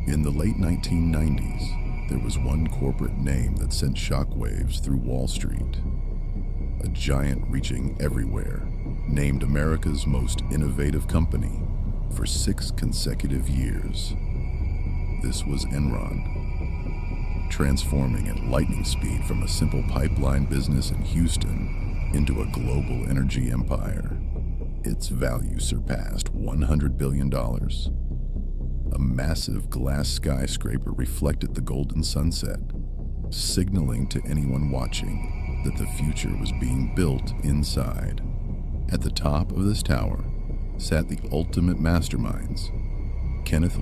In the late 1990s, there was one corporate name that sent shockwaves through Wall Street. A giant reaching everywhere, named America's most innovative company for 6 consecutive years. This was Enron, transforming at lightning speed from a simple pipeline business in Houston into a global energy empire. Its value surpassed $100 billion. A massive glass skyscraper reflected the golden sunset, signaling to anyone watching that the future was being built inside. At the top of this tower sat the ultimate masterminds, Kenneth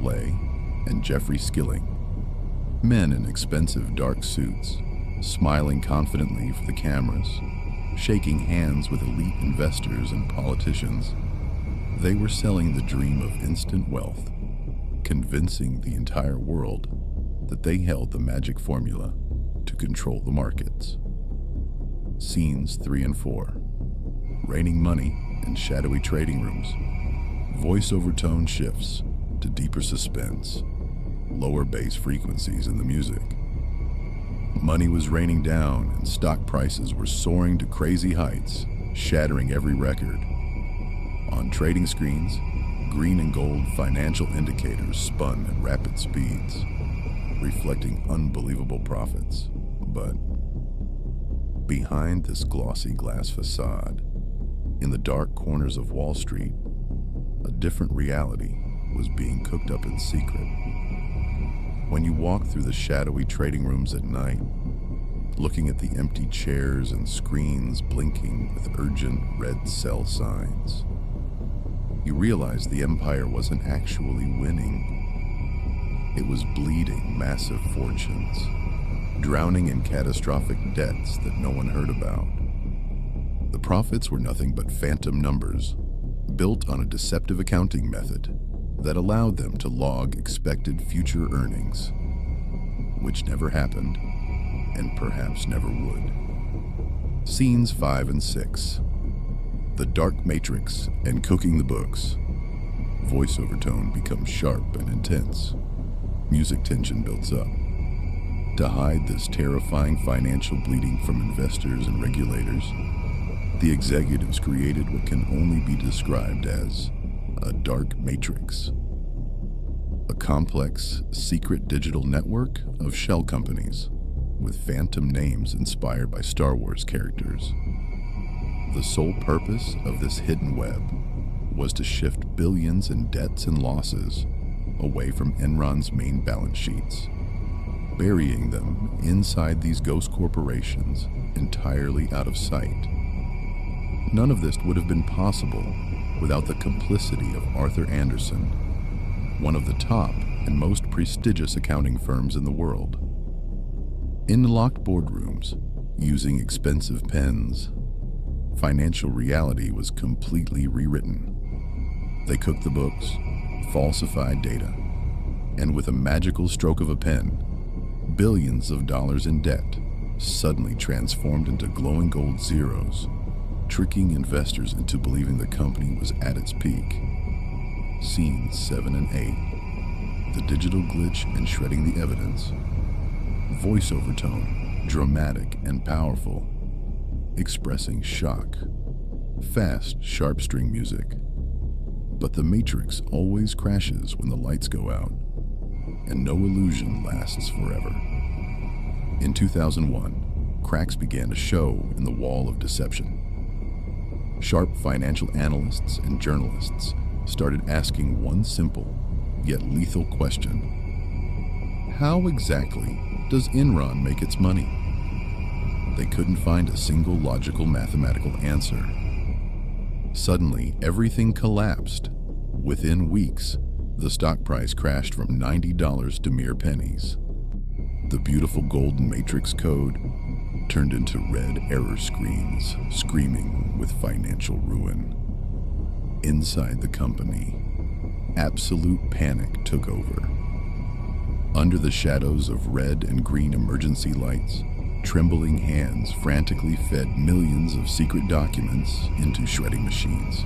and Jeffrey Skilling, men in expensive dark suits, smiling confidently for the cameras, shaking hands with elite investors and politicians. They were selling the dream of instant wealth, convincing the entire world that they held the magic formula to control the markets. Scenes 3 and 4. Raining money in shadowy trading rooms. Voiceover tone shifts to deeper suspense, lower bass frequencies in the music. Money was raining down and stock prices were soaring to crazy heights, shattering every record. On trading screens, green and gold financial indicators spun at rapid speeds, reflecting unbelievable profits. But behind this glossy glass facade, in the dark corners of Wall Street, a different reality was being cooked up in secret. When you walk through the shadowy trading rooms at night, looking at the empty chairs and screens blinking with urgent red sell signs, you realize the empire wasn't actually winning. It was bleeding massive fortunes, drowning in catastrophic debts that no one heard about. The profits were nothing but phantom numbers, built on a deceptive accounting method that allowed them to log expected future earnings, which never happened and perhaps never would. Scenes 5 and 6. The dark matrix and cooking the books. Voiceover tone becomes sharp and intense. Music tension builds up. To hide this terrifying financial bleeding from investors and regulators, the executives created what can only be described as a dark matrix. A complex, secret digital network of shell companies with phantom names inspired by Star Wars characters. The sole purpose of this hidden web was to shift billions in debts and losses away from Enron's main balance sheets, burying them inside these ghost corporations entirely out of sight. None of this would have been possible without the complicity of Arthur Andersen, one of the top and most prestigious accounting firms in the world. In locked boardrooms, using expensive pens, financial reality was completely rewritten. They cooked the books, falsified data, and with a magical stroke of a pen, billions of dollars in debt suddenly transformed into glowing gold zeros, tricking investors into believing the company was at its peak. Scenes 7 and 8. The digital glitch and shredding the evidence. Voiceover tone, dramatic and powerful, expressing shock. Fast, sharp string music. But the matrix always crashes when the lights go out, and no illusion lasts forever. In 2001, cracks began to show in the wall of deception. Sharp financial analysts and journalists started asking one simple, yet lethal question. How exactly does Enron make its money? They couldn't find a single logical mathematical answer. Suddenly, everything collapsed. Within weeks, the stock price crashed from $90 to mere pennies. The beautiful golden matrix code turned into red error screens, screaming with financial ruin. Inside the company, absolute panic took over. Under the shadows of red and green emergency lights, trembling hands frantically fed millions of secret documents into shredding machines.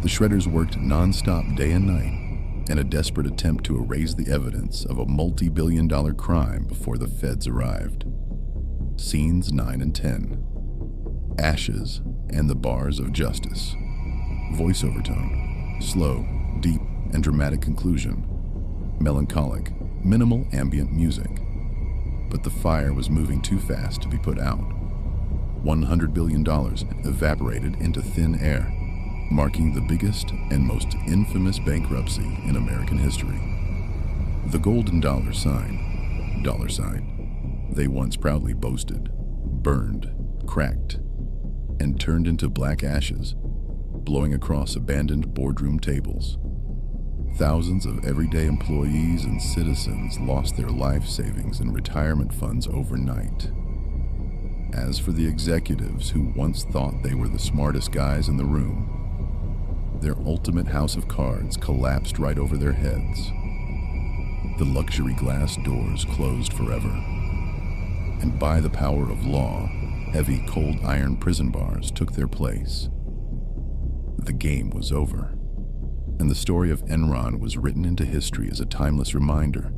The shredders worked non-stop day and night, and a desperate attempt to erase the evidence of a multi-billion-dollar crime before the feds arrived. Scenes 9 and 10. Ashes and the Bars of Justice. Voiceover tone. Slow, deep, and dramatic conclusion. Melancholic, minimal ambient music. But the fire was moving too fast to be put out. $100 billion evaporated into thin air, marking the biggest and most infamous bankruptcy in American history. The golden dollar sign, they once proudly boasted, burned, cracked, and turned into black ashes, blowing across abandoned boardroom tables. Thousands of everyday employees and citizens lost their life savings and retirement funds overnight. As for the executives who once thought they were the smartest guys in the room, their ultimate house of cards collapsed right over their heads. The luxury glass doors closed forever, and by the power of law, heavy cold iron prison bars took their place. The game was over, and the story of Enron was written into history as a timeless reminder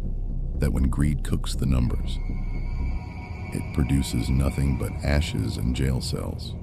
that when greed cooks the numbers, it produces nothing but ashes and jail cells.